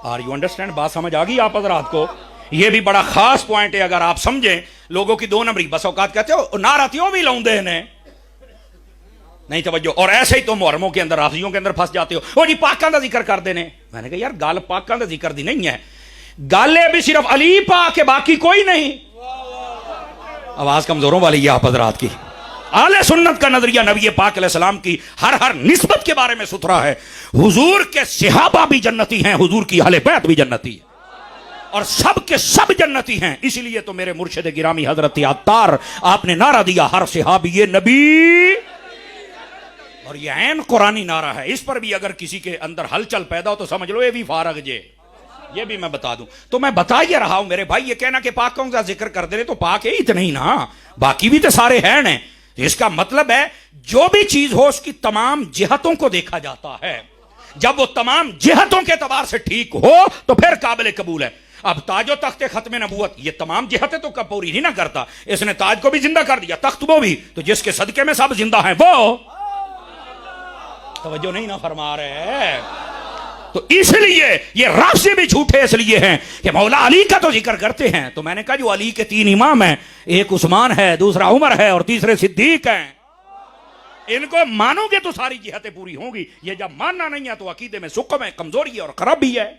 Are you understand? بات سمجھ آ گئی آپ حضرات کو؟ یہ بھی بڑا خاص پوائنٹ ہے اگر آپ سمجھیں. لوگوں کی دو نمبری بس اوقات کہتے ہو ناراضیوں بھی لاؤندے ہیں نہیں توجہ. اور ایسے ہی تو محرموں کے اندر رافضیوں کے اندر پھنس جاتے ہو. وہ جی پاکاں دا ذکر کر دینے. میں نے کہا یار گل پاکاں دا ذکر دی نہیں ہے, گل ہے بھی صرف علی پاک کے باقی کوئی نہیں. آواز کمزوروں والی ہے آپ حضرات کی. اہل سنت کا نظریہ نبی پاک علیہ السلام کی ہر نسبت کے بارے میں ستھرا ہے. حضور کے صحابہ بھی جنتی ہیں, حضور کی اہل بیت بھی جنتی ہے, اور سب کے سب جنتی ہیں. اسی لیے تو میرے مرشد گرامی حضرت عطار آپ نے نعرہ دیا ہر صحابی نبی, اور یہ عین قرآنی نعرہ ہے. اس پر بھی اگر کسی کے اندر ہلچل پیدا ہو تو سمجھ لو یہ بھی فارغ جے. یہ بھی میں بتا دوں تو میں بتا یہ رہا ہوں میرے بھائی, یہ کہنا کہ پاکوں کا ذکر کر دے رہے تو پاک ہے اتنا ہی نا, باقی بھی تو سارے ہیں. اس کا مطلب ہے جو بھی چیز ہو اس کی تمام جہتوں کو دیکھا جاتا ہے. جب وہ تمام جہتوں کے اعتبار سے ٹھیک ہو تو پھر قابل قبول ہے. اب تاج و تخت ختم نبوت یہ تمام جہتیں تو پوری نہیں نہ کرتا. اس نے تاج کو بھی زندہ کر دیا, تخت وہ بھی, تو جس کے صدقے میں سب زندہ ہیں وہ توجہ نہیں نہ فرما رہے. تو اس لیے یہ رافضی بھی جھوٹے اس لیے ہیں کہ مولا علی کا تو ذکر کرتے ہیں. تو میں نے کہا جو علی کے 3 امام ہیں, ایک عثمان ہے, دوسرا عمر ہے, اور تیسرے صدیق ہیں, ان کو مانو گے تو ساری جہتیں پوری ہوں گی. یہ جب ماننا نہیں ہے تو عقیدے میں سقم ہے, کمزوری ہے اور خرابی ہے.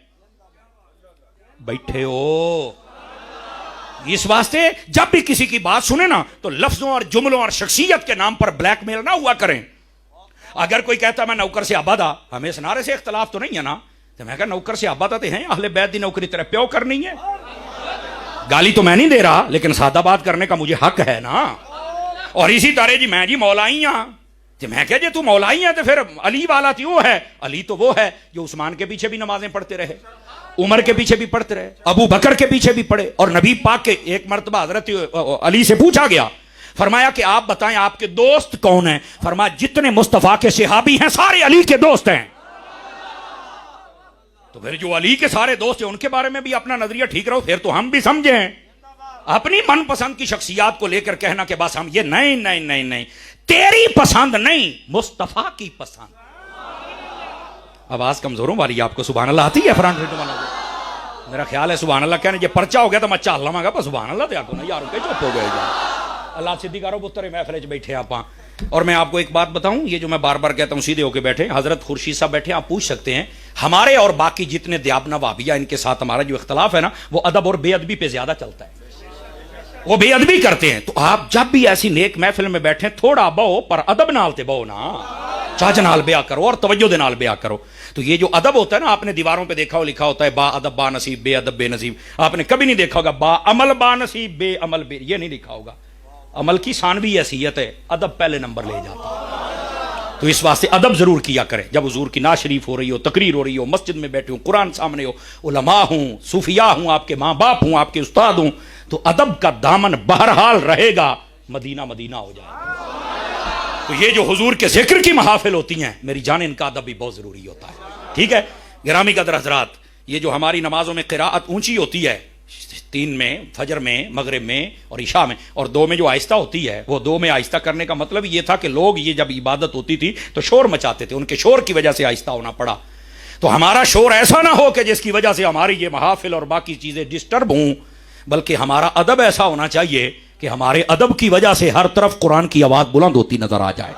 بیٹھے ہو اس واسطے جب بھی کسی کی بات سنیں نا تو لفظوں اور جملوں اور شخصیت کے نام پر بلیک میل نہ ہوا کریں. اگر کوئی کہتا میں نوکر سے آبادہ, ہمیں اس نعرے سے اختلاف تو نہیں ہے نا, تو میں کہا نوکر سے آبادہ تو ہیں, اہل بیت دی نوکری تیرے پیو کرنی ہے. گالی تو میں نہیں دے رہا لیکن سادہ بات کرنے کا مجھے حق ہے نا. اور اسی طرح جی میں جی مولائی ہاں, تو میں کہا جی تو مولائی ہے تو پھر علی والا تو ہے. علی تو وہ ہے جو عثمان کے پیچھے بھی نمازیں پڑھتے رہے, عمر کے پیچھے بھی پڑھتے رہے, ابو بکر کے پیچھے بھی پڑھے. اور نبی پاک کے ایک مرتبہ حضرت علی سے پوچھا گیا, فرمایا کہ آپ بتائیں آپ کے دوست کون ہیں؟ فرمایا جتنے مصطفیٰ کے صحابی ہیں سارے علی کے دوست ہیں. تو پھر جو علی کے سارے دوست ہیں ان کے بارے میں بھی اپنا نظریہ ٹھیک رہو, پھر تو ہم بھی سمجھیں. اپنی من پسند کی شخصیات کو لے کر کہنا کہ بس ہم یہ نہیں نہیں نہیں نہیں, تیری پسند نہیں مصطفیٰ کی پسند. آواز کمزوروں والی آپ کو سبحان اللہ آتی ہے؟ فرانٹ میرا خیال ہے سبحان اللہ کہنے یہ پرچہ ہو گیا تو میں چال لواں گا, بس سبحان اللہ تو آگو نا یاروں کے چپ ہو گئے جا. اللہ صدیقارو پتر محفل چ بیٹھے آپ. اور میں آپ کو ایک بات بتاؤں, یہ جو میں بار بار کہتا ہوں سیدھے ہو کے بیٹھے, حضرت خورشید صاحب بیٹھے, آپ پوچھ سکتے ہیں ہمارے اور باقی جتنے دیابنا وہابیہ ان کے ساتھ ہمارا جو اختلاف ہے نا وہ ادب اور بے ادبی پہ زیادہ چلتا ہے. وہ بے ادبی کرتے ہیں. تو آپ جب بھی ایسی نیک محفل میں بیٹھیں تھوڑا بہو پر ادب نال تے بہو نا, چاچ نال بیا کرو اور توجہ دے نال بیا کرو. تو یہ جو ادب ہوتا ہے نا, آپ نے دیواروں پہ دیکھا ہو لکھا ہوتا ہے با ادب با نصیب, بے ادب بے نصیب. آپ نے کبھی نہیں دیکھا ہوگا با عمل با نصیب بے عمل بے, یہ نہیں لکھا ہوگا. عمل کی ثانوی حیثیت ہے, ادب پہلے نمبر لے جاتا ہے. تو اس واسطے ادب ضرور کیا کریں. جب حضور کی نعت شریف ہو رہی ہو, تقریر ہو رہی ہو, مسجد میں بیٹھے ہوں, قرآن سامنے ہو, علماء ہوں, صوفیاء ہوں, آپ کے ماں باپ ہوں, آپ کے استاد ہوں, تو ادب کا دامن بہرحال رہے گا, مدینہ مدینہ ہو جائے گا. تو یہ جو حضور کے ذکر کی محافل ہوتی ہیں میری جان, ان کا ادب بھی بہت ضروری ہوتا ہے. ٹھیک ہے گرامی قدر حضرات, یہ جو ہماری نمازوں میں قراءت اونچی ہوتی ہے, 3 میں, فجر میں, مغرب میں اور عشاء میں, اور 2 میں جو آہستہ ہوتی ہے, وہ 2 میں آہستہ کرنے کا مطلب یہ تھا کہ لوگ یہ جب عبادت ہوتی تھی تو شور مچاتے تھے, ان کے شور کی وجہ سے آہستہ ہونا پڑا. تو ہمارا شور ایسا نہ ہو کہ جس کی وجہ سے ہماری یہ محافل اور باقی چیزیں ڈسٹرب ہوں, بلکہ ہمارا ادب ایسا ہونا چاہیے کہ ہمارے ادب کی وجہ سے ہر طرف قرآن کی آواز بلند ہوتی نظر آ جائے.